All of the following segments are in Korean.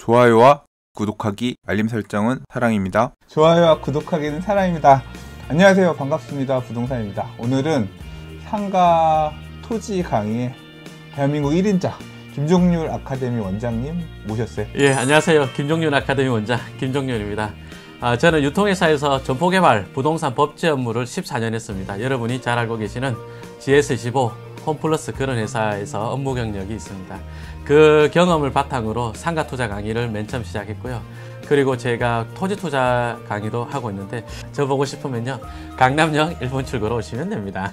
좋아요와 구독하기, 알림 설정은 사랑입니다. 좋아요와 구독하기는 사랑입니다. 안녕하세요. 반갑습니다. 부동산입니다. 오늘은 상가 토지 강의 대한민국 1인자 김종률 아카데미 원장님 모셨어요. 예, 안녕하세요. 김종률 아카데미 원장 김종률입니다. 저는 유통회사에서 점포개발, 부동산 법제 업무를 14년 했습니다. 여러분이 잘 알고 계시는 GS25, 홈플러스 그런 회사에서 업무 경력이 있습니다. 그 경험을 바탕으로 상가 투자 강의를 맨 처음 시작했고요. 그리고 제가 토지 투자 강의도 하고 있는데 저 보고 싶으면요, 강남역 1번 출구로 오시면 됩니다.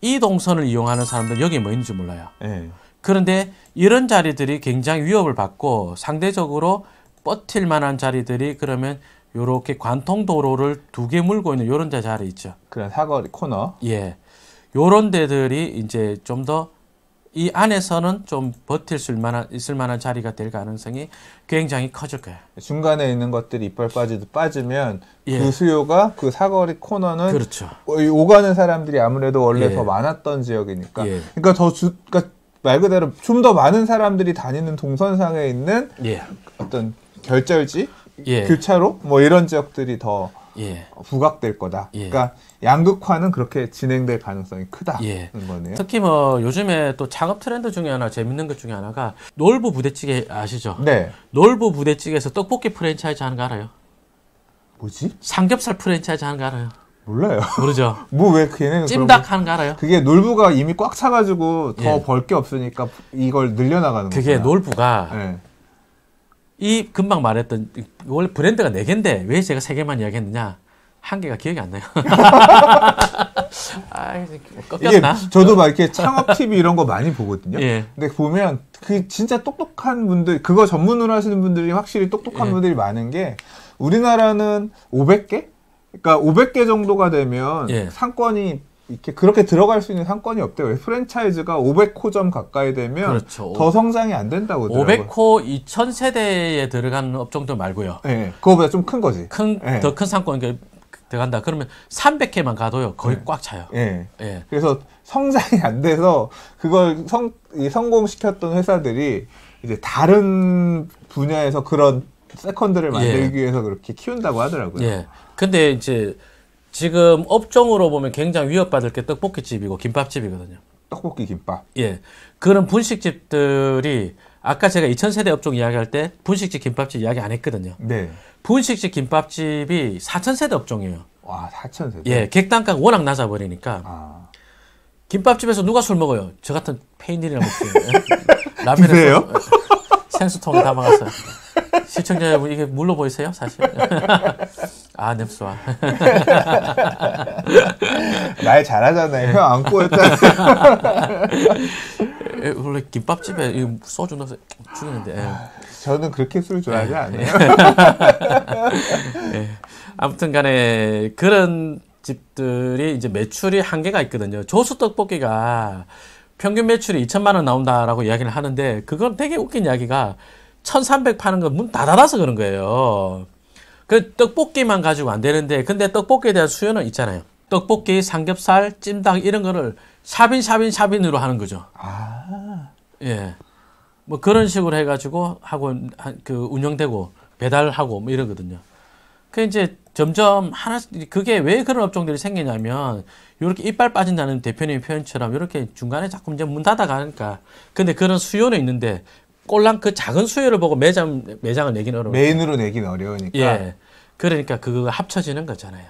이 동선을 이용하는 사람들 여기 뭐 있는지 몰라요. 네. 그런데 이런 자리들이 굉장히 위협을 받고 상대적으로 버틸 만한 자리들이 그러면 요렇게 관통도로를 두 개 물고 있는 요런 자리 있죠. 그런 사거리 코너. 예. 요런 데들이 이제 좀 더 이 안에서는 좀 버틸 수 있을 만한 자리가 될 가능성이 굉장히 커질 거예요. 중간에 있는 것들이 이빨 빠지면 예. 그 수요가 그 사거리 코너는 그렇죠. 오가는 사람들이 아무래도 원래 예. 더 많았던 지역이니까. 예. 그러니까 그러니까 말 그대로 좀 더 많은 사람들이 다니는 동선상에 있는 예. 어떤 결절지, 예. 교차로 뭐 이런 지역들이 더 예. 부각될 거다. 예. 그러니까 양극화는 그렇게 진행될 가능성이 크다는 예. 거네요. 특히 뭐 요즘에 또 창업 트렌드 중에 하나 재밌는 것 중에 하나가 놀부 부대찌개 아시죠? 네. 놀부 부대찌개에서 떡볶이 프랜차이즈 하는 거 알아요? 뭐지? 삼겹살 프랜차이즈 하는 거 알아요? 몰라요. 모르죠? 뭐 왜 걔네는 찜닭 하는 거 알아요? 그게 놀부가 이미 꽉 차가지고 더 예. 벌 게 없으니까 이걸 늘려나가는 거구나. 그게 놀부가 네. 이 금방 말했던 원래 브랜드가 4개인데 왜 제가 3개만 이야기했느냐? 한 개가 기억이 안 나요. 아, 꺾였나? 이게 저도 막 이렇게 창업 TV 이런 거 많이 보거든요. 예. 근데 보면 그 진짜 똑똑한 분들, 그거 전문으로 하시는 분들이 확실히 똑똑한 예. 분들이 많은 게 우리나라는 500개? 그러니까 500개 정도가 되면 예. 상권이 이렇게 그렇게 들어갈 수 있는 상권이 없대요. 프랜차이즈가 500호점 가까이 되면 그렇죠. 더 성장이 안 된다고 하더라고요. 500호 2000세대에 들어가는 업종도 말고요. 네, 그거보다 좀 큰 거지. 네. 더 큰 상권 들어간다. 그러면 300개만 가도요. 거의 네. 꽉 차요. 예. 예. 그래서 성장이 안 돼서 그걸 성공시켰던 회사들이 이제 다른 분야에서 그런 세컨드를 만들기 위해서 그렇게 키운다고 하더라고요. 예. 근데 이제 지금 업종으로 보면 굉장히 위협받을 게 떡볶이집이고 김밥집이거든요. 떡볶이 김밥. 예. 그런 분식집들이 아까 제가 2000세대 업종 이야기할 때 분식집 김밥집 이야기 안 했거든요. 네. 분식집 김밥집이 4000세대 업종이에요. 와, 4000세대. 예. 객단가가 워낙 낮아 버리니까. 아. 김밥집에서 누가 술 먹어요? 저 같은 페인들이랑 먹지. 드세요? 생수통에 담아갔어요. 시청자 여러분, 이게 물로 보이세요? 사실. 아, 냄새와. 말 잘하잖아요. 혀 안 꼬였잖아요. 원래 김밥집에 소주 넣어서 죽이는데. 예. 저는 그렇게 술 좋아하지 않아요. 예. 아무튼 간에 그런 집들이 이제 매출이 한계가 있거든요. 조수 떡볶이가 평균 매출이 2천만 원 나온다라고 이야기를 하는데 그건 되게 웃긴 이야기가 1,300 파는 거 문 다 닫아서 그런 거예요. 그 떡볶이만 가지고 안 되는데 근데 떡볶이에 대한 수요는 있잖아요. 떡볶이, 삼겹살, 찜닭 이런 거를 샵인으로 하는 거죠. 아. 예. 뭐 그런 식으로 해가지고 하고 그 운영되고 배달하고 뭐 이러거든요. 그 이제 점점 그게 왜 그런 업종들이 생기냐면 이렇게 이빨 빠진다는 대표님의 표현처럼 이렇게 중간에 자꾸 이제 문 닫아가니까. 근데 그런 수요는 있는데 꼴랑 그 작은 수요를 보고 매장을 내기는 어려워요. 메인으로 내긴 어려우니까. 예. 그러니까 그거 합쳐지는 거잖아요.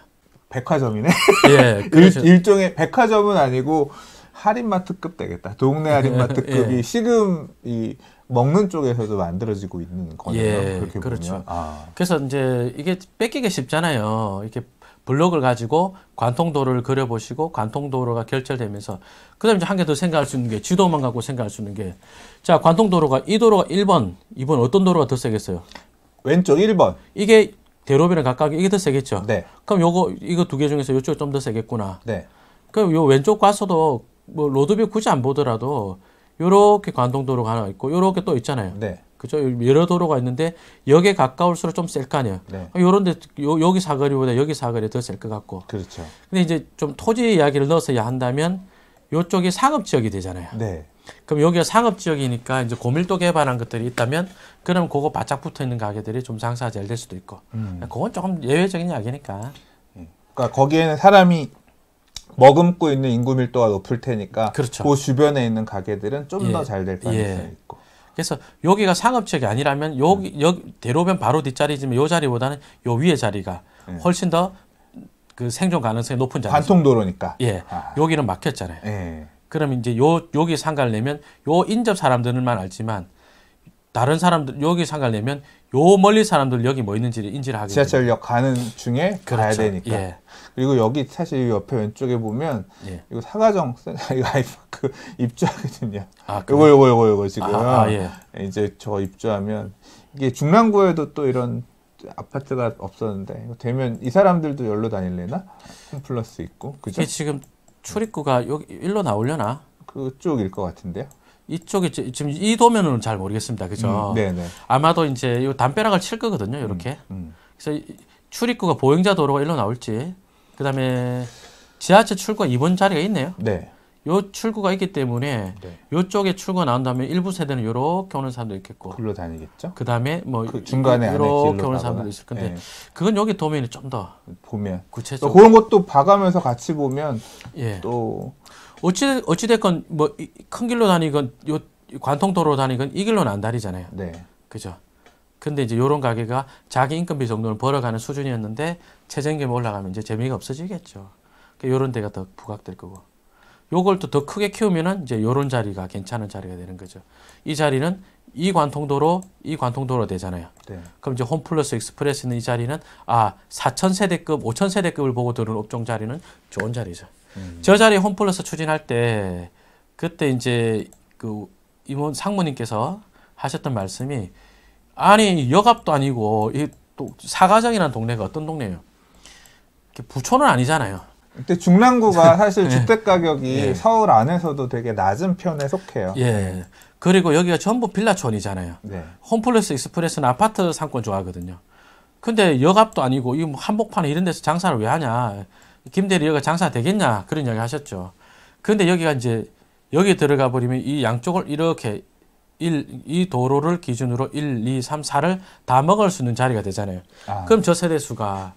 백화점이네. 예. 일종의 백화점은 아니고 할인마트급 되겠다. 동네 할인마트급이 예. 지금 이 먹는 쪽에서도 만들어지고 있는 거네요. 예, 그렇게 그렇죠. 보면. 아. 그래서 이제 이게 뺏기기 쉽잖아요. 이렇게 블록을 가지고 관통도로를 그려보시고 관통도로가 결절되면서 그다음에 이제 한 개 더 생각할 수 있는 게 지도만 갖고 생각할 수 있는 게 자, 관통도로가 이 도로가 1번, 2번 어떤 도로가 더 세겠어요? 왼쪽 1번. 이게 대로변에 가까이 이게 더 세겠죠? 네. 그럼 이거 두 개 중에서 이쪽이 좀 더 세겠구나. 네. 그럼 요 왼쪽 가서도 뭐 로드뷰 굳이 안 보더라도 요렇게 관통도로가 하나 있고 요렇게 또 있잖아요. 네. 그죠? 여러 도로가 있는데 역에 가까울수록 좀 셀 거 아니에요. 네. 요런데 여기 사거리보다 여기 사거리 더 셀 것 같고. 그렇죠. 근데 이제 좀 토지 이야기를 넣어서 한다면 요쪽이 상업 지역이 되잖아요. 네. 그럼 여기가 상업지역이니까 이제 고밀도 개발한 것들이 있다면 그럼 그거 바짝 붙어 있는 가게들이 좀 장사가 잘 될 수도 있고 그건 조금 예외적인 이야기니까. 그러니까 거기에는 사람이 머금고 있는 인구 밀도가 높을 테니까 그렇죠. 그 주변에 있는 가게들은 좀 더 예. 잘 될 가능성이 예. 있고. 그래서 여기가 상업지역이 아니라면 여기 대로변 바로 뒷자리지만 요 자리보다는 요 위에 자리가 훨씬 더 그 생존 가능성이 높은 자리죠. 관통도로니까. 예. 여기는 막혔잖아요. 예. 그럼 이제 여기 상가를 내면 요 인접 사람들만 알지만 다른 사람들 여기 상가를 내면 요 멀리 사람들 여기 뭐 있는지를 인지를 하게 지하철역 가는 중에 그렇죠. 가야 되니까. 예. 그리고 여기 사실 옆에 왼쪽에 보면 예. 이거 사가정 이거 아이파크 입주하거든요. 아, 요거 지금 예. 이제 저 입주하면 이게 중랑구에도 또 이런 아파트가 없었는데 이거 되면 이 사람들도 열로 다닐래나? 홈플러스 있고 그죠? 이게 지금 출입구가 여기 일로 나오려나? 그쪽일 것 같은데요. 이쪽에 지금 이 도면은 잘 모르겠습니다. 그죠? 네네. 아마도 이제 이 담벼락을 칠 거거든요. 이렇게. 그래서 출입구가 보행자 도로가 일로 나올지. 그다음에 지하철 출구가 2번 자리가 있네요. 네. 요 출구가 있기 때문에 네. 요쪽에 출구가 나온 다음에 일부 세대는 요렇게 오는 사람도 있겠고. 글로 다니겠죠? 그다음에 뭐 그 중간에 안에 요렇게 길로 오는 가거나. 사람도 있을 건데 네. 그건 여기 도면이 좀 더 보면 구체적. 그런 것도 봐가면서 같이 보면 예. 또 어찌 됐건 뭐 큰 길로 다니건 요 관통도로 다니건 이 길로는 안 다니잖아요. 네. 그죠? 근데 이제 요런 가게가 자기 인건비 정도는 벌어가는 수준이었는데 최저임금이 올라가면 이제 재미가 없어지겠죠. 그러니까 요런 데가 더 부각될 거고. 요걸 또 더 크게 키우면은 이제 요런 자리가 괜찮은 자리가 되는 거죠. 이 자리는 이 관통도로 되잖아요. 네. 그럼 이제 홈플러스 익스프레스 있는 이 자리는 4,000세대급, 5,000세대급을 보고 들어온 업종 자리는 좋은 자리죠. 저 자리 홈플러스 추진할 때 그때 이제 그 임원 상무님께서 하셨던 말씀이 아니 역앞도 아니고 이 또 사가정이라는 동네가 어떤 동네예요? 부촌은 아니잖아요. 근데 중랑구가 사실 주택 가격이 예. 서울 안에서도 되게 낮은 편에 속해요. 예. 그리고 여기가 전부 빌라촌이잖아요. 네. 홈플러스 익스프레스는 아파트 상권 좋아하거든요. 근데 역앞도 아니고 이 한복판에 이런 데서 장사를 왜 하냐? 김대리 여기가 장사 되겠냐? 그런 이야기 하셨죠. 근데 여기가 이제 여기 들어가 버리면 이 양쪽을 이렇게 이 도로를 기준으로 1, 2, 3, 4를 다 먹을 수 있는 자리가 되잖아요. 그럼 저 세대 수가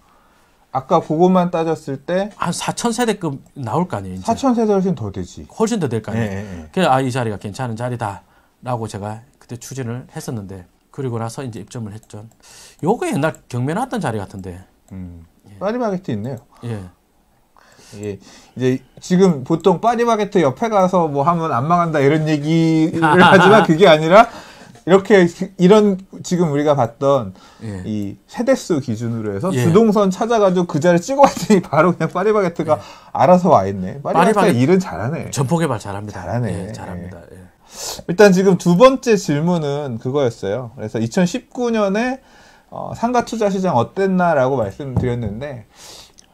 아까 그것만 따졌을 때 한 4,000세대급 나올 거 아니에요. 이제. 4,000세대 훨씬 더 되지. 훨씬 더 될 거 아니에요. 예. 그래서 이 자리가 괜찮은 자리다라고 제가 그때 추진을 했었는데 그리고 나서 이제 입점을 했죠. 요거 옛날 경매 나왔던 자리 같은데. 파리바게트 있네요. 예. 이게 이제 지금 보통 파리바게트 옆에 가서 뭐 하면 안 망한다 이런 얘기를 하지만 그게 아니라 이렇게 이런 지금 우리가 봤던 예. 이 세대수 기준으로 해서 예. 주동선 찾아가지고 그 자리 찍어봤더니 바로 그냥 파리바게트가 알아서 와 있네. 파리바게트가 일은 잘하네. 점포 개발 잘합니다. 잘하네. 예, 잘합니다. 예. 일단 지금 두 번째 질문은 그거였어요. 그래서 2019년에 상가 투자 시장 어땠나라고 말씀드렸는데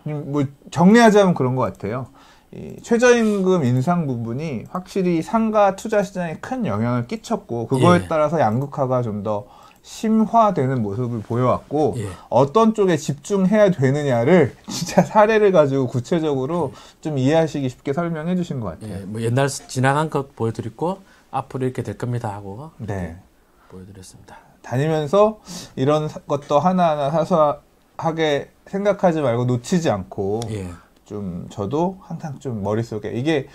뭐 정리하자면 그런 것 같아요. 이 최저임금 인상 부분이 확실히 상가 투자 시장에 큰 영향을 끼쳤고 그거에 예. 따라서 양극화가 좀 더 심화되는 모습을 보여왔고 예. 어떤 쪽에 집중해야 되느냐를 진짜 사례를 가지고 구체적으로 좀 이해하시기 쉽게 설명해 주신 것 같아요. 예, 뭐 옛날 지나간 것 보여드리고 앞으로 이렇게 될 겁니다 하고 네. 보여드렸습니다. 다니면서 이런 것도 하나하나 사소하게 생각하지 말고 놓치지 않고 예. 좀 저도 항상 좀 머릿속에 이게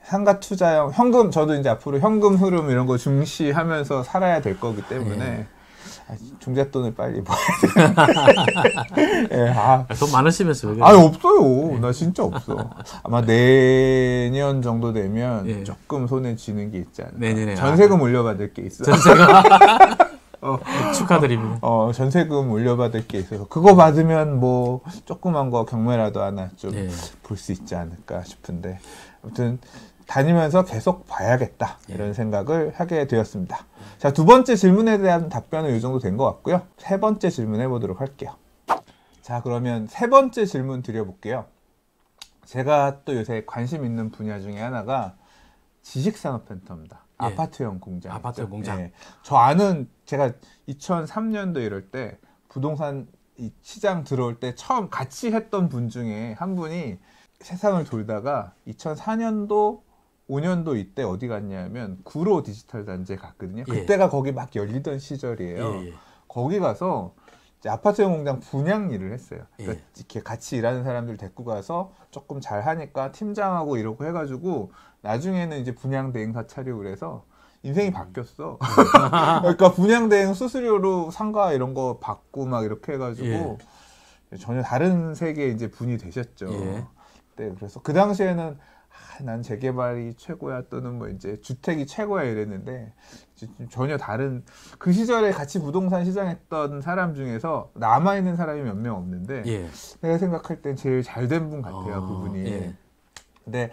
상가 투자형 현금 저도 이제 앞으로 현금 흐름 이런 거 중시하면서 살아야 될 거기 때문에 종잣돈을 빨리 모아야 돼. 예, 돈 많으시면서 왜 그래요? 아니 없어요. 나 진짜 없어. 아마 내년 정도 되면 예. 조금 손에 쥐는 게 있지 않을까. 내년에 전세금 올려받을 게 있어. 전세가 축하드립니다. 전세금 올려받을 게 있어서 그거 받으면 뭐 조그만 거 경매라도 하나 좀 볼 수 있지 않을까 싶은데 아무튼 다니면서 계속 봐야겠다 이런 생각을 하게 되었습니다. 자, 두 번째 질문에 대한 답변은 이 정도 된 것 같고요. 세 번째 질문 해보도록 할게요. 자, 그러면 세 번째 질문 드려볼게요. 제가 또 요새 관심 있는 분야 중에 하나가 지식산업센터입니다. 예. 아파트형 공장. 아파트형 공장. 예. 저 아는 제가 2003년도 이럴 때 부동산 이 시장 들어올 때 처음 같이 했던 분 중에 한 분이 세상을 돌다가 2004년도 2005년도 이때 어디 갔냐면 구로 디지털 단지에 갔거든요. 예. 그때가 거기 막 열리던 시절이에요. 예. 거기 가서 이제 아파트형 공장 분양 일을 했어요. 그러니까 예. 이렇게 같이 일하는 사람들 데리고 가서 조금 잘 하니까 팀장하고 이러고 해가지고 나중에는 이제 분양 대행 사찰이고 그래서 인생이 바뀌었어. 그러니까 분양 대행 수수료로 상가 이런 거 받고 막 이렇게 해가지고 전혀 다른 세계에 이제 분이 되셨죠. 예. 네, 그래서 그 당시에는 난 재개발이 최고야 또는 뭐 이제 주택이 최고야 이랬는데 전혀 다른 그 시절에 같이 부동산 시장했던 사람 중에서 남아있는 사람이 몇 명 없는데 예. 내가 생각할 땐 제일 잘된 분 같아요. 그분이. 예. 근데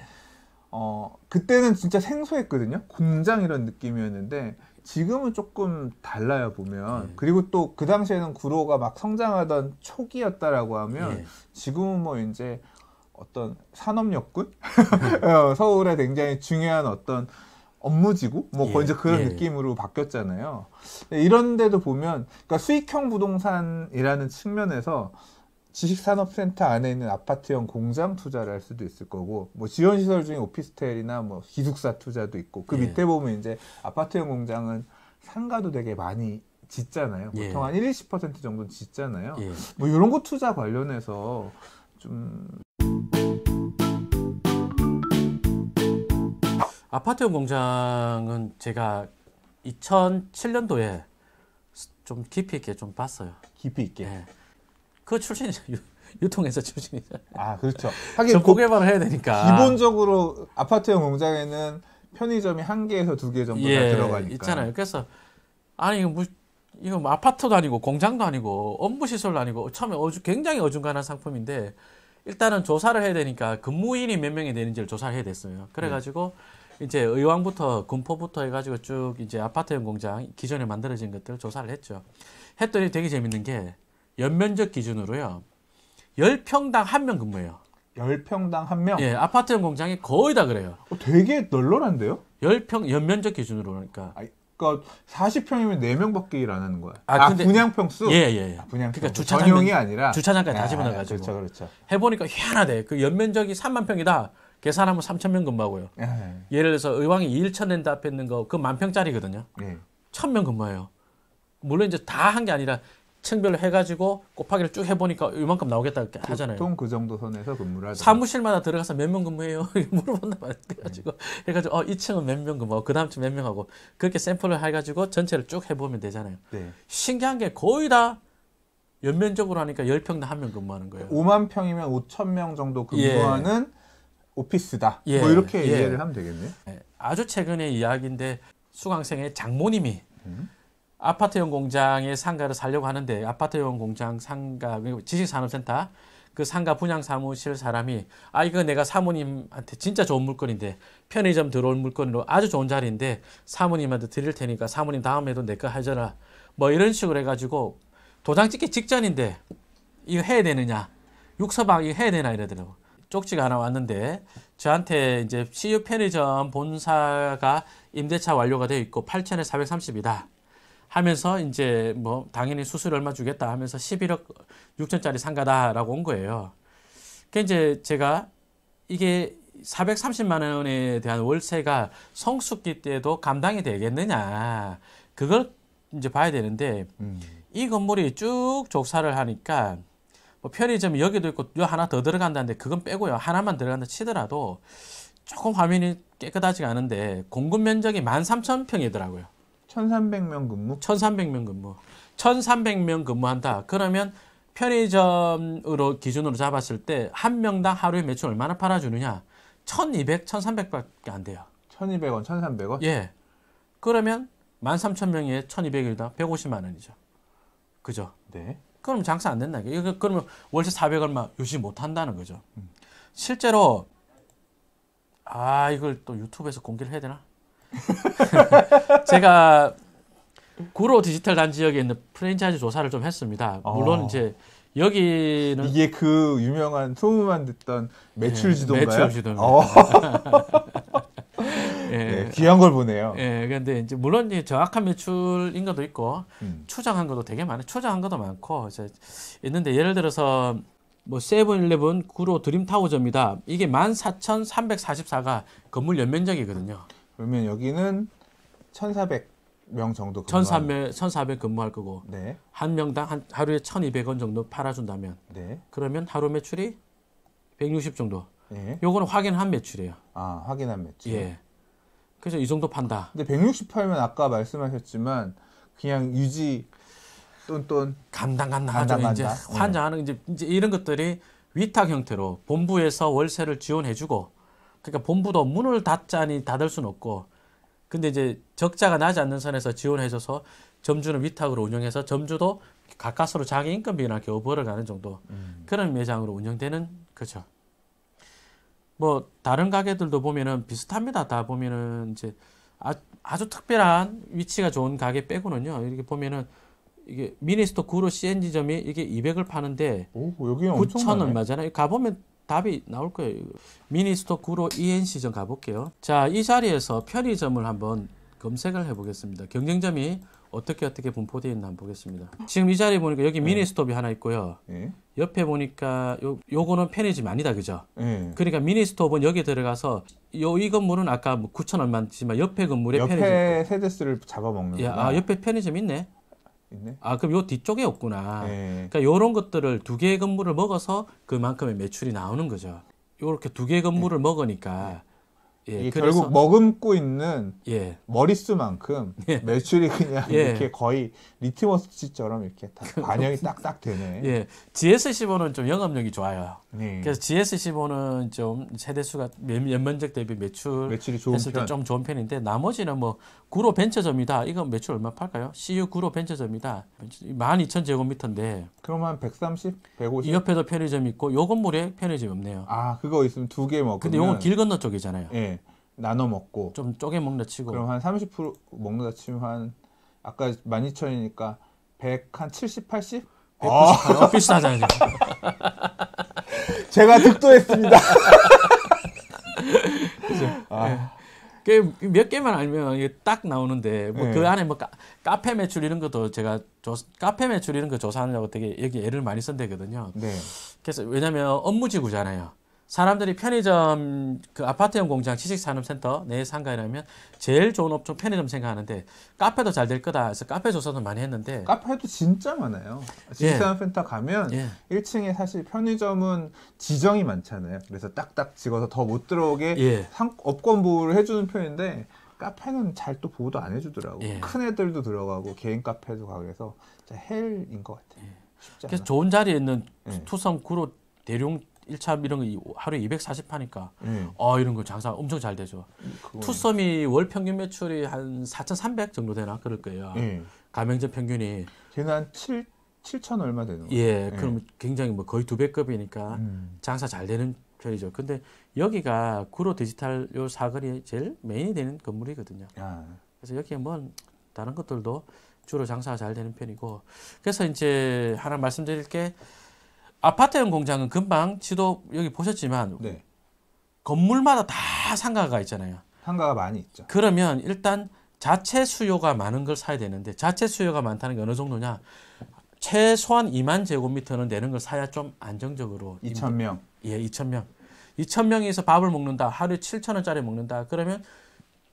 그때는 진짜 생소했거든요. 공장 이런 느낌이었는데 지금은 조금 달라요 보면. 그리고 또 그 당시에는 구로가 막 성장하던 초기였다라고 하면 지금은 뭐 이제 어떤 산업역군? 서울에 굉장히 중요한 어떤 업무지구? 뭐 거의 이제 그런 느낌으로 바뀌었잖아요. 이런 데도 보면, 그러니까 수익형 부동산이라는 측면에서 지식산업센터 안에 있는 아파트형 공장 투자를 할 수도 있을 거고, 뭐 지원시설 중에 오피스텔이나 뭐 기숙사 투자도 있고, 그 밑에 보면 이제 아파트형 공장은 상가도 되게 많이 짓잖아요. 보통 한 20% 정도는 짓잖아요. 뭐 이런 거 투자 관련해서 좀 아파트형 공장은 제가 2007년도에 좀 깊이 있게 좀 봤어요. 깊이 있게. 예. 그 출신이 유통회사 출신이죠. 아, 그렇죠. 하긴 전폭 개발을 해야 되니까. 기본적으로 아파트형 공장에는 편의점이 1개에서 2개 정도 다 들어가니까. 있잖아요. 그래서 아니 이거 뭐 아파트도 아니고 공장도 아니고 업무 시설도 아니고 처음에 굉장히 어중간한 상품인데 일단은 조사를 해야 되니까 근무인이 몇 명이 되는지를 조사를 해야 됐어요. 그래가지고 이제 의왕부터 군포부터 해가지고 쭉 이제 아파트형 공장 기존에 만들어진 것들 조사를 했죠. 했더니 되게 재밌는 게 연면적 기준으로요. 10평당 1명 근무해요. 10평당 1명? 예, 아파트형 공장이 거의 다 그래요. 되게 널널한데요? 10평, 연면적 기준으로 그러니까. 그러니까 40평이면 4명밖에 일 안 하는 거야. 근데, 분양평수? 예. 분양평수. 그러니까 주차장 전용이 아니라 주차장까지 다 집어넣어가지고. 그렇죠. 해보니까 희한하대. 그 연면적이 3만 평이다. 계산하면 3,000명 근무하고요. 예를 들어서 의왕이 1,000랜드 앞에 있는 거, 그 10,000평짜리거든요. 1,000명 근무해요. 물론 이제 다 한 게 아니라 층별로 해가지고 곱하기를 쭉 해보니까 이만큼 나오겠다 이렇게 하잖아요. 보통 그 정도 선에서 근무를 하죠. 사무실마다 들어가서 몇 명 근무해요? 물어본단 말이야. 해가지고 2층은 몇 명 근무하고 그 다음 층 몇 명 하고 그렇게 샘플을 해가지고 전체를 쭉 해보면 되잖아요. 신기한 게 거의 다 연면적으로 하니까 10평당 1명 근무하는 거예요. 5만 평이면 5,000명 정도 근무하는 오피스다. 뭐 이렇게 이해를 하면 되겠네요. 아주 최근의 이야기인데 수강생의 장모님이 아파트형 공장의 상가를 살려고 하는데 아파트형 공장 상가 지식산업센터 그 상가 분양 사무실 사람이 이거 내가 사모님한테 진짜 좋은 물건인데 편의점 들어올 물건으로 아주 좋은 자리인데 사모님한테 드릴 테니까 사모님 다음에도 내 거 하셔라 뭐 이런 식으로 해가지고 도장 찍기 직전인데 이거 해야 되느냐 육서방 이거 해야 되나 이러더라고. 쪽지가 하나 왔는데 저한테 이제 CU 편의점 본사가 임대차 완료가 되어 있고 8,000에 430이다. 하면서 이제 뭐 당연히 수수료 얼마 주겠다 하면서 11억 6천짜리 상가다라고 온 거예요. 그 이제 제가 이게 430만 원에 대한 월세가 성수기 때도 감당이 되겠느냐 그걸 이제 봐야 되는데 이 건물이 쭉 족사를 하니까 뭐 편의점이 여기도 있고 여 하나 더 들어간다는데 그건 빼고요 하나만 들어간다 치더라도 조금 화면이 깨끗하지가 않은데 공급 면적이 13,000평이더라고요. 1,300명 근무? 1,300명 근무. 1,300명 근무한다. 그러면 편의점으로 기준으로 잡았을 때 한 명당 하루에 매출 얼마나 팔아주느냐? 1,200, 1,300밖에 안 돼요. 1,200원, 1,300원? 예. 그러면 13,000명에 1,200이다. 150만 원이죠. 그죠? 네. 그럼 장사 안 된다. 그러면 월세 400얼마 유지 못 한다는 거죠. 실제로 이걸 또 유튜브에서 공개를 해야 되나? 제가 구로 디지털 단지 지역에 있는 프랜차이즈 조사를 좀 했습니다. 물론 이제 여기는 이게 그 유명한 소문만 듣던 매출 지도인가요? 매출 지도입니다. 네, 귀한 걸 보네요. 예, 그런데 이제 물론 이제 정확한 매출인 것도 있고 추정한 것도 되게 많아요. 추정한 것도 많고 이제 있는데 예를 들어서 뭐 세븐일레븐 구로 드림타워점이다. 이게 14,344가 건물 연면적이거든요. 그러면 여기는 1,400명 정도 1,400 근무할 거고 네. 한 명당 하루에 1,200원 정도 팔아준다면 네. 그러면 하루 매출이 160 정도. 네. 요거는 확인한 매출이에요. 아, 확인한 매출. 예. 그래서 이 정도 판다. 근데 160 팔면 아까 말씀하셨지만 그냥 유지 똔똔 간당간당하죠. 이제 환장하는 이제 이런 것들이 위탁 형태로 본부에서 월세를 지원해주고, 그러니까 본부도 문을 닫자니 닫을 수는 없고, 근데 이제 적자가 나지 않는 선에서 지원해줘서 점주는 위탁으로 운영해서 점주도 가까스로 자기 인건비나 겨우 벌어가는 정도 그런 매장으로 운영되는 거죠. 뭐 다른 가게들도 보면은 비슷합니다. 다 보면은 이제 아주 특별한 위치가 좋은 가게 빼고는요. 이렇게 보면은 이게 미니스토 구로 CNG점이 이게 200을 파는데 오, 여기는 9,000 얼마잖아요. 가보면 답이 나올 거예요. 미니스토 구로 ENC점 가볼게요. 자, 이 자리에서 편의점을 한번 검색을 해보겠습니다. 경쟁점이 어떻게 분포되어 있나 한번 보겠습니다. 지금 이 자리에 보니까 여기 미니스톱이 하나 있고요. 네. 옆에 보니까 요거는 편의점이 아니다, 그죠? 네. 그러니까 미니스톱은 여기 들어가서 이 건물은 아까 뭐 9,000 얼마지만 옆에 건물에 옆에 편의점. 세대수를 잡아먹는 예, 거구나. 옆에 편의점 있네. 있네. 아, 그럼 요 뒤쪽에 없구나. 네. 그러니까 요런 것들을 두 개의 건물을 먹어서 그만큼의 매출이 나오는 거죠. 요렇게 두 개의 건물을 먹으니까 예, 이게 그래서 결국 머금고 있는 예. 머릿수만큼 예. 매출이 그냥 예. 이렇게 거의 리트머스처럼 이렇게 다 반영이 딱딱 되네. 예, GS15는 좀 영업력이 좋아요. 네. 그래서 GS15는 좀 세대수가 연면적 대비 매출이 좋은 했을 때 편. 좀 좋은 편인데 나머지는 뭐 구로 벤처점이다. 이건 매출 얼마 팔까요? CU 구로 벤처점이다. 12,000제곱미터인데 그럼 한 130, 150? 이 옆에도 편의점 있고 요 건물에 편의점이 없네요. 아, 그거 있으면 두 개 먹으면. 근데 요건 길 건너 쪽이잖아요. 예. 나눠 먹고. 좀 쪼개 먹는 치고. 그럼 한 30% 먹는다 치면 한 아까 12,000이니까 100, 한 70, 80? 198. 비슷하잖아요. 제가 득도했습니다. 몇 개만 알면 이게 딱 나오는데 뭐 그 네. 안에 뭐 카페 매출 이런 것도 제가 카페 매출 이런 거 조사하려고 되게 여기 애를 많이 쓴대거든요. 네. 그래서 왜냐면 업무지구잖아요. 사람들이 편의점 그 아파트형 공장 지식산업센터 내 상가에 면 제일 좋은 업종 편의점 생각하는데 카페도 잘 될 거다. 그래서 카페 조사도 많이 했는데 카페도 진짜 많아요. 지식산업센터 가면 예. 1층에 사실 편의점은 지정이 많잖아요. 그래서 딱딱 찍어서 더 못 들어오게 예. 업권 보호를 해주는 편인데 카페는 잘 또 보호도 안 해주더라고. 예. 큰 애들도 들어가고 개인 카페도 가고 해서 진짜 헬인 것 같아요. 쉽지 않아. 그래서 좋은 자리에 있는 예. 투썸 구로 대룡 1차 이런 거 하루에 240 하니까 예. 이런 거 장사 엄청 잘 되죠. 그거- 투썸이 월 평균 매출이 한 4,300 정도 되나 그럴 거예요. 예. 가맹점 평균이 걔는 한 7천 얼마 되는 거예요. 예, 그럼 굉장히 뭐 거의 2배급이니까 장사 잘 되는 편이죠. 근데 여기가 구로 디지털 요 사거리에 제일 메인이 되는 건물이거든요. 야. 그래서 여기에 뭐 다른 것들도 주로 장사가 잘 되는 편이고, 그래서 이제 하나 말씀드릴 게 아파트형 공장은 금방 지도 여기 보셨지만 네. 건물마다 다 상가가 있잖아요. 상가가 많이 있죠. 그러면 일단 자체 수요가 많은 걸 사야 되는데 자체 수요가 많다는 게 어느 정도냐? 최소한 2만 제곱미터는 되는 걸 사야 좀 안정적으로 2,000명. 예, 2,000명. 2,000명에서 밥을 먹는다. 하루에 7,000원짜리 먹는다. 그러면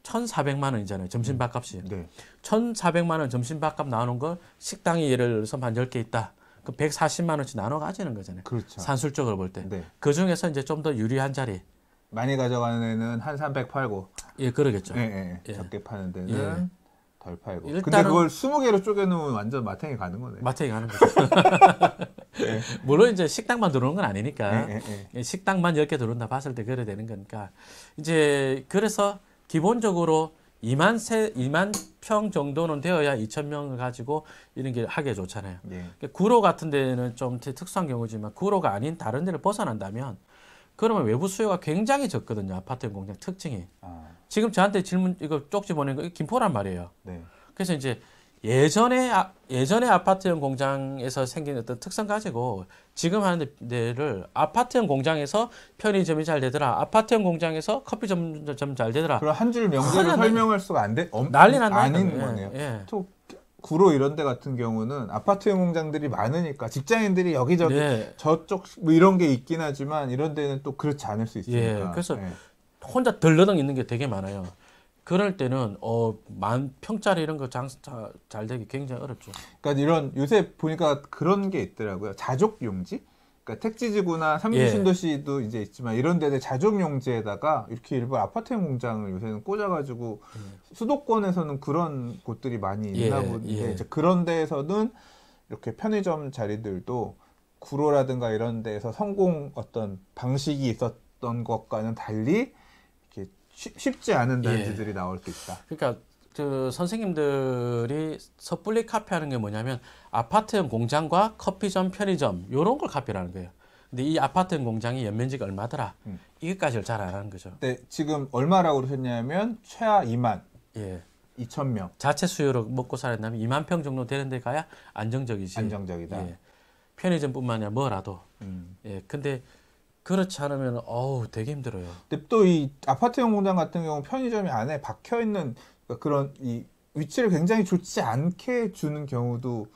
1,400만 원이잖아요. 점심 밥값이. 네. 1,400만 원 점심 밥값 나오는 걸 식당이 예를 들어서 한 10개 있다. 그 140만 원씩 나눠 가지는 거잖아요. 그렇죠. 산술적으로 볼 때. 네. 그 중에서 이제 좀 더 유리한 자리. 많이 가져가는 애는 한 300 팔고, 예, 그러겠죠. 예. 적게 파는 데는 예. 덜 팔고. 일단은- 근데 그걸 20개로 쪼개놓으면 완전 마탱이 가는 거네. 마트에 가는 거죠. 물론 이제 식당만 들어오는 건 아니니까. 예. 식당만 10개 들어온다 봤을 때 그래 되는 거니까. 이제 그래서 기본적으로 2만 평 정도는 되어야 2,000명을 가지고 이런 게 하기에 좋잖아요. 예. 구로 같은 데는 좀 특수한 경우지만 구로가 아닌 다른 데를 벗어난다면 그러면 외부 수요가 굉장히 적거든요. 아파트형 공장 특징이. 아, 지금 저한테 질문 이거 쪽지 보낸 거 김포란 말이에요. 네. 그래서 이제 예전에 아파트형 공장에서 생긴 어떤 특성 가지고 지금 하는 데를 아파트형 공장에서 편의점이 잘 되더라. 아파트형 공장에서 커피점 잘 되더라. 그럼 한 줄 명제로 하나는- 설명할 수가 안 돼? 난리 난다. 아닌 예, 거네요. 예. 또 구로 이런 데 같은 경우는 아파트형 공장들이 많으니까 직장인들이 여기저기 네. 저쪽 뭐 이런 게 있긴 하지만 이런 데는 또 그렇지 않을 수 있으니까. 예, 그래서 혼자 덜러덩 있는 게 되게 많아요. 그럴 때는 만 평짜리 이런 거 장사 잘 되기 굉장히 어렵죠. 그러니까 이런 요새 보니까 그런 게 있더라고요. 자족용지? 그러니까 택지지구나 삼주신도시도 이제 있지만 이런 데들 자족용지에다가 이렇게 일부 아파트형 공장을 요새는 꽂아가지고 수도권에서는 그런 곳들이 많이 있나 보는데 이제 그런 데에서는 이렇게 편의점 자리들도 구로라든가 이런 데에서 성공 어떤 방식이 있었던 것과는 달리 이렇게 쉽지 않은 단지들이 나올 수 있다. 그러니까 그 선생님들이 섣불리 카피하는 게 뭐냐면 아파트형 공장과 커피점, 편의점 이런 걸 카피하는 거예요. 근데 이 아파트형 공장이 연면적이 얼마더라? 이것까지를 잘 안 하는 거죠. 네, 지금 얼마라고 그러셨냐면 최하 2만 2천 명. 자체 수요로 먹고 살았다면 2만 평 정도 되는 데 가야 안정적이지. 안정적이다. 예. 편의점뿐만 아니라 뭐라도. 예. 근데 그렇지 않으면 되게 힘들어요. 근데 또 이 아파트형 공장 같은 경우 편의점이 안에 박혀 있는 그런 이 위치를 굉장히 좋지 않게 주는 경우도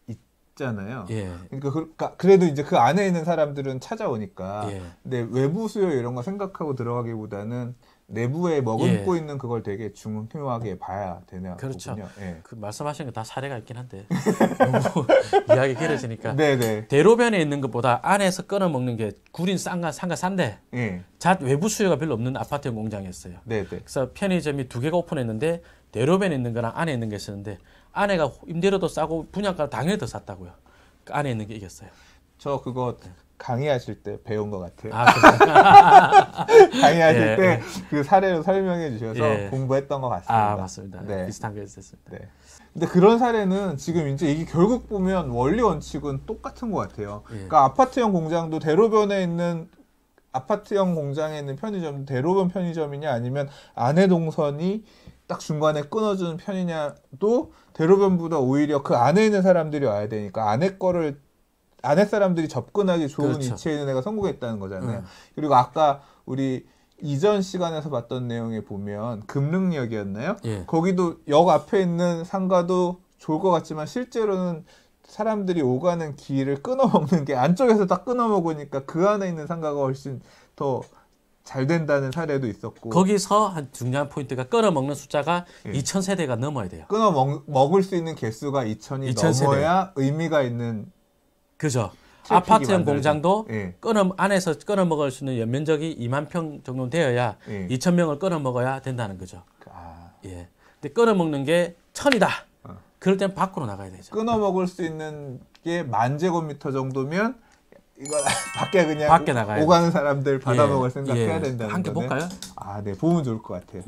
있잖아요. 예. 그러니까 그래도 이제 그 안에 있는 사람들은 찾아오니까. 예. 근데 외부 수요 이런 거 생각하고 들어가기보다는 내부에 머금고 있는 그걸 되게 중요하게 봐야 되나 그렇죠. 보군요. 예. 그 말씀하신 거 다 사례가 있긴 한데 너무 이야기 길어지니까. 네네. 대로변에 있는 것보다 안에서 끊어 먹는 게 구린 상가 싼데 예. 외부 수요가 별로 없는 아파트형 공장이었어요. 네네. 그래서 편의점이 2개가 오픈했는데 대로변에 있는 거랑 안에 있는 게 있었는데 안에가 임대료도 싸고 분양가 당연히 더 쌌다고요. 그 안에 있는 게 이겼어요. 저 그거 강의하실 때 배운 것 같아요. 강의하실 예, 때 그 사례로 설명해 주셔서 예. 공부했던 것 같습니다. 맞습니다. 네. 비슷한 게 있었습니다. 네. 근데 그런 사례는 지금 이제 이게 결국 보면 원리 원칙은 똑같은 것 같아요. 그러니까 아파트형 공장도 대로변에 있는 아파트형 공장에 있는 편의점도 대로변 편의점이냐 아니면 안에 동선이 딱 중간에 끊어주는 편이냐도 대로변보다 오히려 그 안에 있는 사람들이 와야 되니까 안에 사람들이 접근하기 좋은 그렇죠. 위치에 있는 애가 성공했다는 거잖아요. 그리고 아까 우리 이전 시간에서 봤던 내용에 보면 금능역이었나요? 예. 거기도 역 앞에 있는 상가도 좋을 것 같지만 실제로는 사람들이 오가는 길을 끊어먹는 게 안쪽에서 딱 끊어먹으니까 그 안에 있는 상가가 훨씬 더 잘 된다는 사례도 있었고 거기서 한 중요한 포인트가 끊어 먹는 숫자가 2,000세대가 넘어야 돼요. 먹을 수 있는 개수가 2,000이 2,000 넘어야 의미가 있는 그죠. 아파트형 공장도 예. 안에서 끊어 먹을 수 있는 연면적이 2만 평 정도 되어야 2,000명을 끊어 먹어야 된다는 거죠. 예. 근데 끊어 먹는 게 1,000이다. 그럴 땐 밖으로 나가야 되죠. 끊어 먹을 수 있는 게 10,000제곱미터 정도면 이거 밖에 그냥 밖에 나가야 오가는 사람들 받아먹을 예. 생각해야 된다는 거네. 함께 볼까요? 네. 보면 좋을 것 같아요.